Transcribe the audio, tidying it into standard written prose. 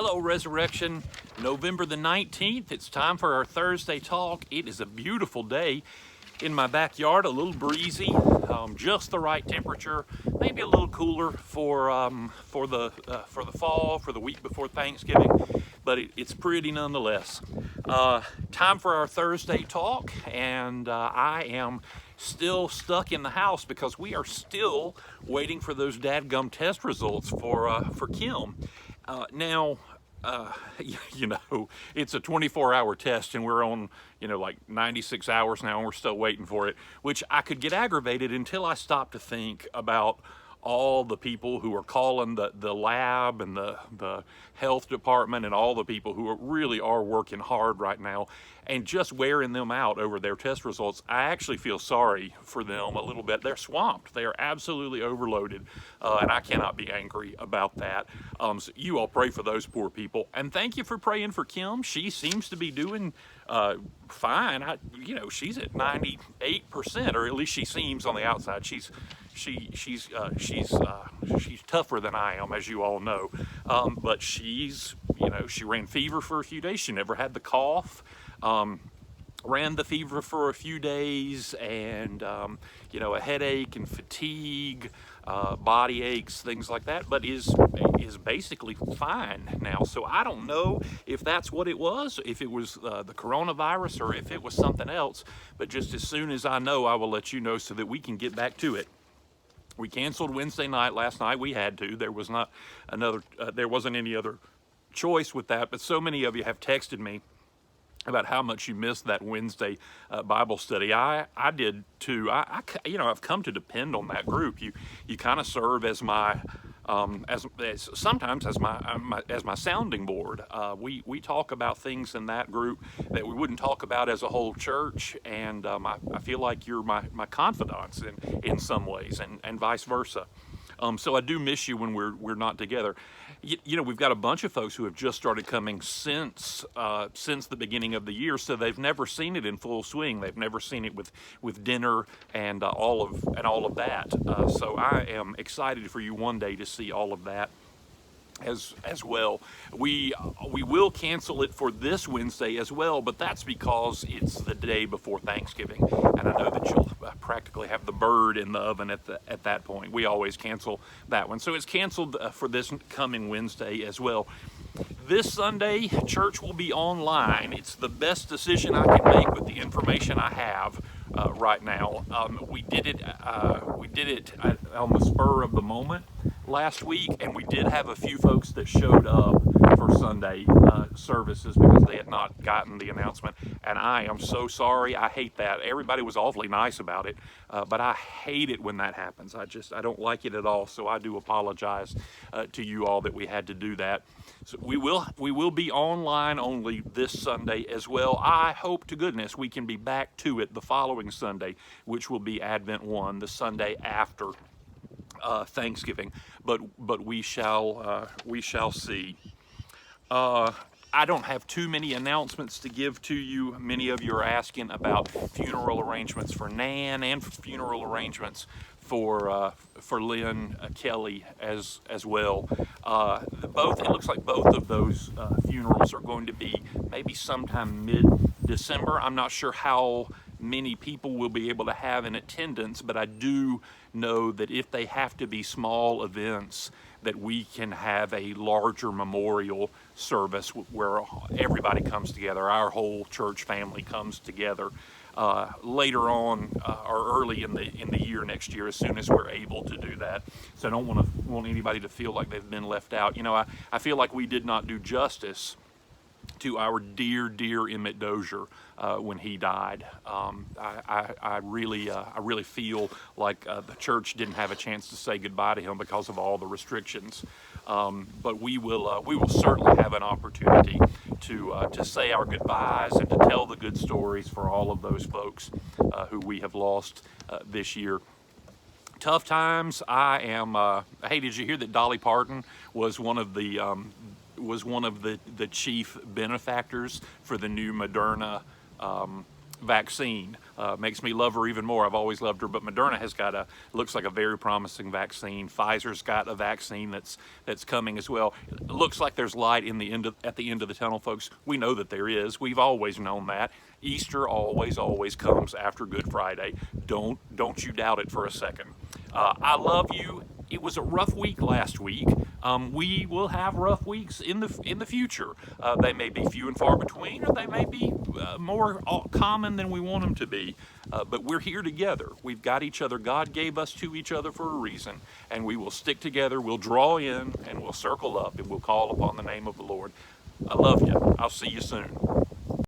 Hello, Resurrection. November the 19th. It's time for our Thursday talk. It is a beautiful day in my backyard, a little breezy, just the right temperature, maybe a little cooler for the fall, for the week before Thanksgiving, but it's pretty nonetheless. Time for our Thursday talk, and I am still stuck in the house because we are still waiting for those dadgum test results for Kim. You know, it's a 24-hour test and we're on, like 96 hours now and we're still waiting for it, which I could get aggravated until I stopped to think about all the people who are calling the lab and the health department and all the people who really are working hard right now and just wearing them out over their test results. I actually feel sorry for them a little bit. They're swamped. They are absolutely overloaded, and I cannot be angry about that. So you all pray for those poor people, and thank you for praying for Kim. She seems to be doing fine. She's at 98%, or at least she seems on the outside. She's tougher than I am, as you all know. But she ran fever for a few days. She never had the cough. Ran the fever for a few days, and a headache and fatigue, body aches, things like that, but is basically fine now. So I don't know if that's what it was, if it was the coronavirus or if it was something else, but just as soon as I know, I will let you know so that we can get back to it. We canceled Wednesday night. Last night we had to. There was not there wasn't any other choice with that, but so many of you have texted me about how much you missed that Wednesday Bible study. I did too. I've come to depend on that group. You kind of serve as my sometimes as my sounding board. We talk about things in that group that we wouldn't talk about as a whole church, and I feel like you're my confidants in some ways, and vice versa. So I do miss you when we're not together. We've got a bunch of folks who have just started coming since the beginning of the year, so they've never seen it in full swing. They've never seen it with dinner and all of that. So I am excited for you one day to see all of that as well. We will cancel it for this Wednesday as well, but that's because it's the day before Thanksgiving, and I know that you'll practically have the bird in the oven at that point. We always cancel that one, so it's canceled for this coming Wednesday as well. This Sunday, church will be online. It's the best decision I can make with the information I have right now. We did it on the spur of the moment last week, and we did have a few folks that showed up for Sunday services because they had not gotten the announcement, and I am so sorry. I hate that. Everybody was awfully nice about it, but I hate it when that happens. I don't like it at all, so I do apologize to you all that we had to do that. So we will be online only this Sunday as well. I hope to goodness we can be back to it the following Sunday, which will be Advent 1, the Sunday after Thanksgiving, but we shall see. I don't have too many announcements to give to you. Many of you are asking about funeral arrangements for Nan and funeral arrangements for Lynn Kelly as well. It looks like both of those funerals are going to be maybe sometime mid-December. I'm not sure how many people will be able to have in attendance, but I do know that if they have to be small events, that we can have a larger memorial service where everybody comes together, our whole church family comes together later on or early in the year next year, as soon as we're able to do that. So I don't want anybody to feel like they've been left out. I feel like we did not do justice to our dear Emmett Dozier when he died. I really feel like the church didn't have a chance to say goodbye to him because of all the restrictions. But we will certainly have an opportunity to say our goodbyes and to tell the good stories for all of those folks who we have lost this year. Tough times. Hey, did you hear that Dolly Parton was one of the chief benefactors for the new Moderna vaccine. Makes me love her even more. I've always loved her, but Moderna has got looks like a very promising vaccine. Pfizer's got a vaccine that's coming as well. It looks like there's light at the end of the tunnel, folks. We know that there is. We've always known that. Easter always comes after Good Friday. Don't you doubt it for a second. I love you. It was a rough week last week. We will have rough weeks in the future. They may be few and far between, or they may be more common than we want them to be. But we're here together. We've got each other. God gave us to each other for a reason, and we will stick together. We'll draw in, and we'll circle up, and we'll call upon the name of the Lord. I love you. I'll see you soon.